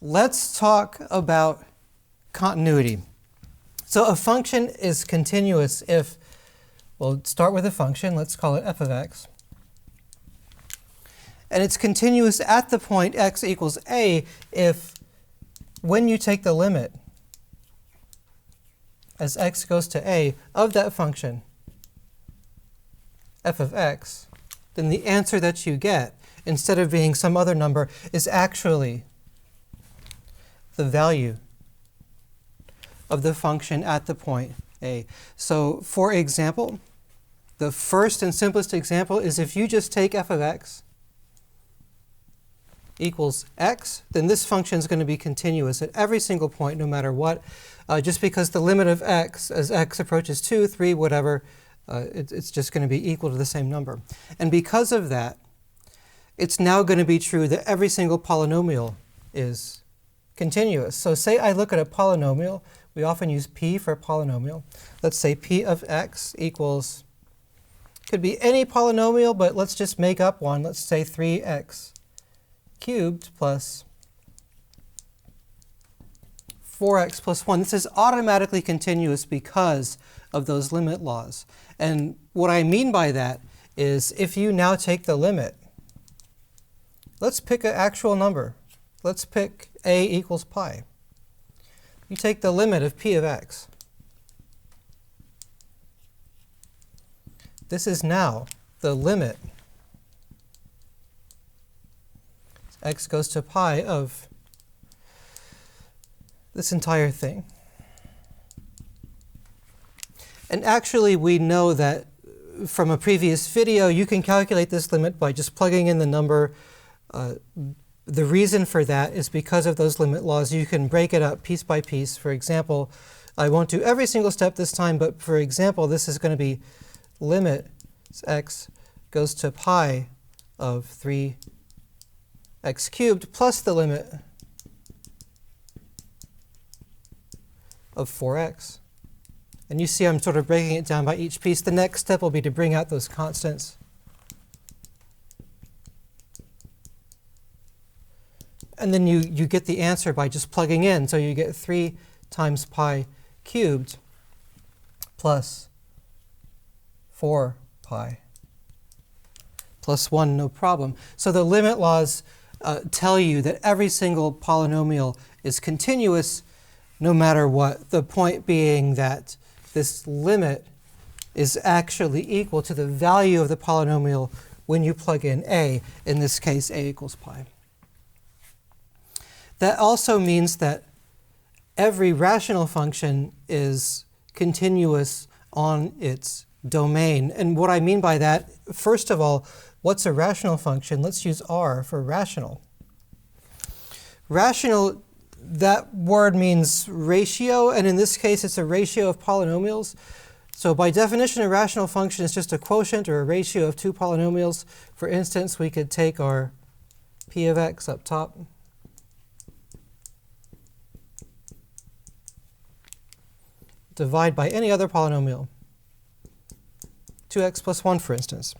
Let's talk about continuity. So a function is continuous if, we'll start with a function, let's call it f of x. And it's continuous at the point x equals a if, when you take the limit as x goes to a of that function, f of x, then the answer that you get, instead of being some other number, is actually the value of the function at the point a. So for example, the first and simplest example is if you just take f of x equals x, then this function is going to be continuous at every single point, no matter what, just because the limit of x, as x approaches 2, 3, whatever, it's just going to be equal to the same number. And because of that, it's now going to be true that every single polynomial is continuous. So say I look at a polynomial. We often use p for polynomial. Let's say p of x equals, could be any polynomial, but let's just make up one. Let's say 3x cubed plus 4x plus 1. This is automatically continuous because of those limit laws. And what I mean by that is if you now take the limit, let's pick an actual number. Let's pick a equals pi. You take the limit of p of x. This is now the limit x goes to pi of this entire thing. And actually, we know that from a previous video, you can calculate this limit by just plugging in the number. The reason for that is because of those limit laws. You can break it up piece by piece. For example, I won't do every single step this time, but for example, this is going to be limit x goes to pi of 3x cubed plus the limit of 4x. And you see I'm sort of breaking it down by each piece. The next step will be to bring out those constants. And then you get the answer by just plugging in. So you get 3 times pi cubed plus 4 pi plus 1, no problem. So the limit laws tell you that every single polynomial is continuous no matter what. The point being that this limit is actually equal to the value of the polynomial when you plug in a, in this case a equals pi. That also means that every rational function is continuous on its domain. And what I mean by that, first of all, what's a rational function? Let's use R for rational. Rational, that word means ratio, and in this case it's a ratio of polynomials. So by definition, a rational function is just a quotient or a ratio of two polynomials. For instance, we could take our p of x up top, divide by any other polynomial, 2x plus 1, for instance.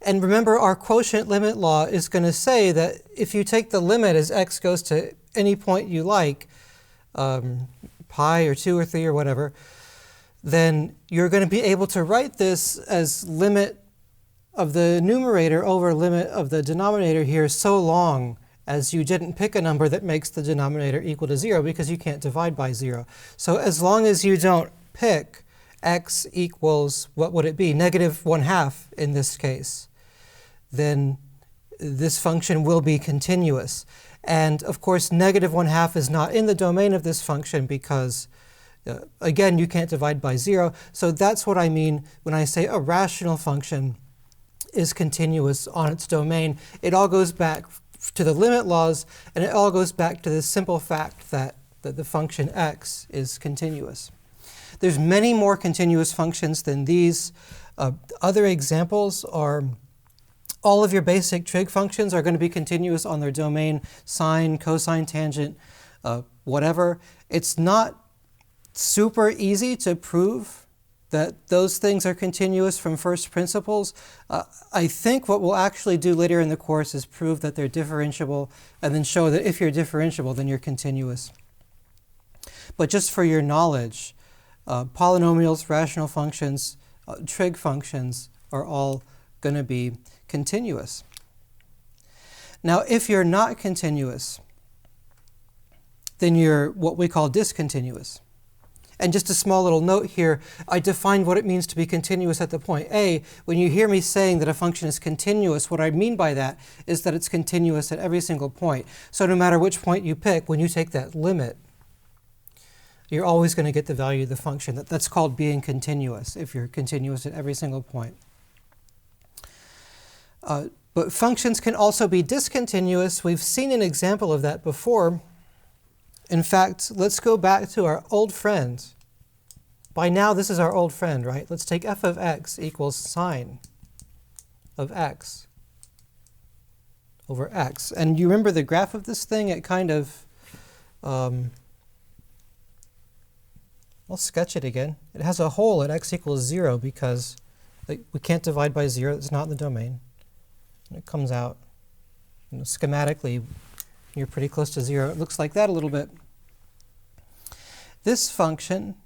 And remember, our quotient limit law is going to say that if you take the limit as x goes to any point you like, pi or 2 or 3 or whatever, then you're going to be able to write this as limit of the numerator over limit of the denominator here so long as you didn't pick a number that makes the denominator equal to 0, because you can't divide by 0. So as long as you don't pick x equals, what would it be, -1/2 in this case, then this function will be continuous. And of course, -1/2 is not in the domain of this function because, again, you can't divide by 0. So that's what I mean when I say a rational function is continuous on its domain. It all goes back to the limit laws, and it all goes back to the simple fact that the function x is continuous. There's many more continuous functions than these. Other examples are all of your basic trig functions are going to be continuous on their domain, sine, cosine, tangent, whatever. It's not super easy to prove that those things are continuous from first principles. I think what we'll actually do later in the course is prove that they're differentiable and then show that if you're differentiable, then you're continuous. But just for your knowledge, polynomials, rational functions, trig functions are all going to be continuous. Now, if you're not continuous, then you're what we call discontinuous. And just a small little note here, I defined what it means to be continuous at the point A. When you hear me saying that a function is continuous, what I mean by that is that it's continuous at every single point. So no matter which point you pick, when you take that limit, you're always going to get the value of the function. That's called being continuous, if you're continuous at every single point. But functions can also be discontinuous. We've seen an example of that before. In fact, let's go back to our old friend. By now, this is our old friend, right? Let's take f of x equals sine of x over x. And you remember the graph of this thing? It kind of, I'll sketch it again. It has a hole at x equals 0 because we can't divide by 0. It's not in the domain. And it comes out, schematically, you're pretty close to 0. It looks like that a little bit. This function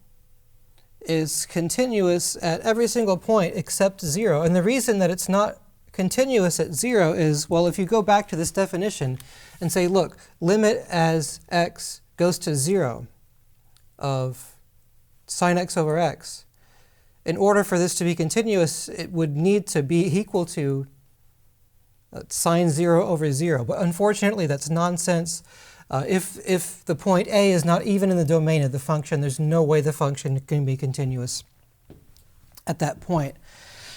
is continuous at every single point except 0. And the reason that it's not continuous at 0 is, well, if you go back to this definition and say, look, limit as x goes to 0 of sine x over x, in order for this to be continuous, it would need to be equal to sine 0 over 0. But unfortunately, that's nonsense. If the point A is not even in the domain of the function, there's no way the function can be continuous at that point.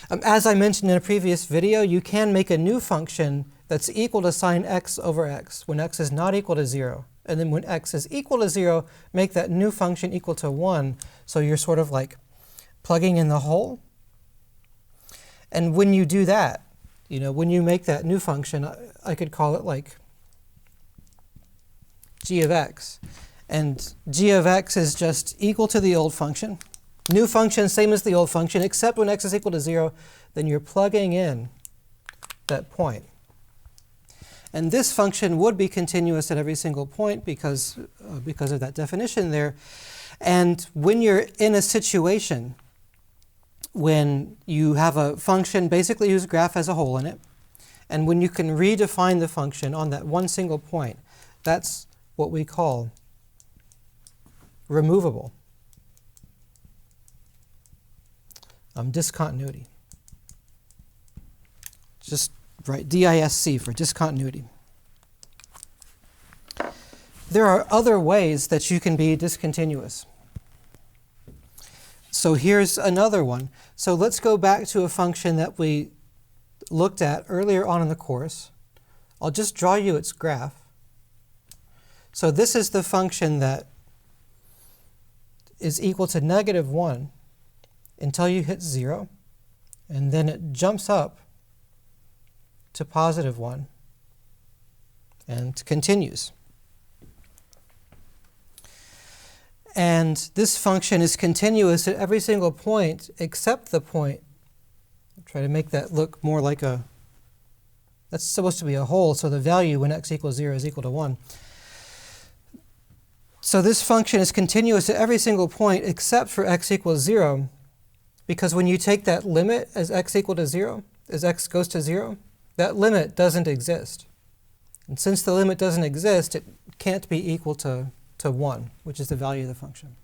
As I mentioned in a previous video, you can make a new function that's equal to sine x over x when x is not equal to 0. And then when x is equal to 0, make that new function equal to 1. So you're sort of like plugging in the hole. And when you do that, when you make that new function, I could call it like g of x. And g of x is just equal to the old function. New function, same as the old function, except when x is equal to 0, then you're plugging in that point. And this function would be continuous at every single point because of that definition there. And when you're in a situation when you have a function basically whose graph has a hole in it, and when you can redefine the function on that one single point, that's what we call removable discontinuity. Just write DISC for discontinuity. There are other ways that you can be discontinuous. So here's another one. So let's go back to a function that we looked at earlier on in the course. I'll just draw you its graph. So this is the function that is equal to -1 until you hit 0, and then it jumps up to +1 and continues. And this function is continuous at every single point except the point. I'll try to make that look more like that's supposed to be a hole, so the value when x equals 0 is equal to 1. So this function is continuous at every single point except for x equals 0, because when you take that limit as x equal to 0, as x goes to 0, that limit doesn't exist. And since the limit doesn't exist, it can't be equal to 1, which is the value of the function.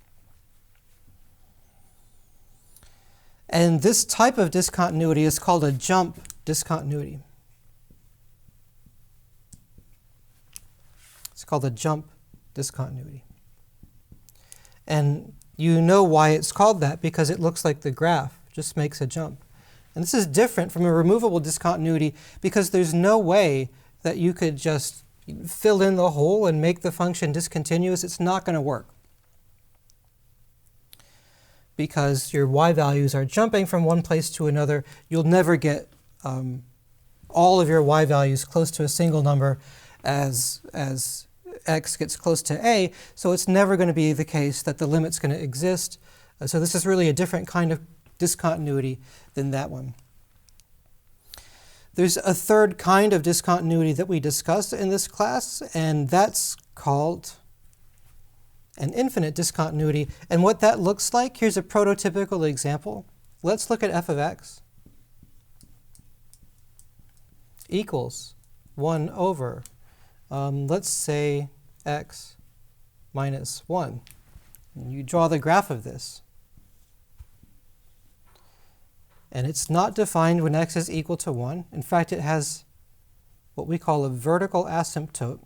And this type of discontinuity is called a jump discontinuity. It's called a jump discontinuity. And you know why it's called that, because it looks like the graph just makes a jump. And this is different from a removable discontinuity because there's no way that you could just fill in the hole and make the function discontinuous. It's not going to work because your y values are jumping from one place to another. You'll never get all of your y values close to a single number as x gets close to a, so it's never going to be the case that the limit's going to exist. So this is really a different kind of discontinuity than that one. There's a third kind of discontinuity that we discussed in this class, and that's called an infinite discontinuity. And what that looks like, here's a prototypical example. Let's look at f of x equals 1 over, let's say, x minus 1. And you draw the graph of this. And it's not defined when x is equal to 1. In fact, it has what we call a vertical asymptote.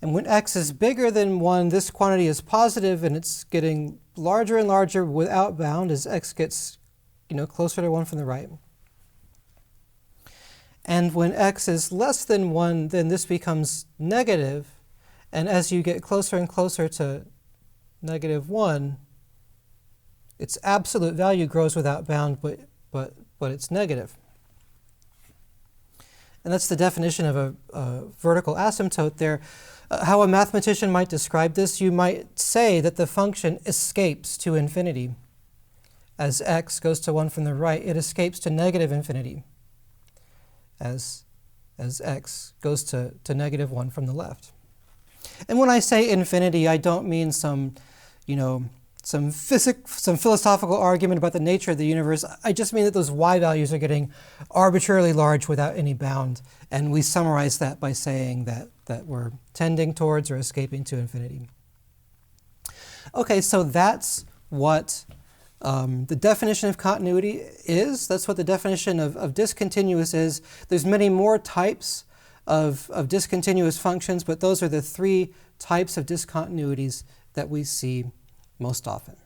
And when x is bigger than 1, this quantity is positive, and it's getting larger and larger without bound as x gets closer to 1 from the right. And when x is less than 1, then this becomes negative. And as you get closer and closer to -1, its absolute value grows without bound, but it's negative. And that's the definition of a vertical asymptote there. How a mathematician might describe this, you might say that the function escapes to infinity. As x goes to 1 from the right, it escapes to negative infinity. As x goes to -1 from the left. And when I say infinity, I don't mean some philosophical argument about the nature of the universe. I just mean that those y values are getting arbitrarily large without any bound. And we summarize that by saying that we're tending towards or escaping to infinity. Okay, so that's what the definition of continuity is. That's what the definition of discontinuous is. There's many more types of discontinuous functions, but those are the three types of discontinuities that we see most often.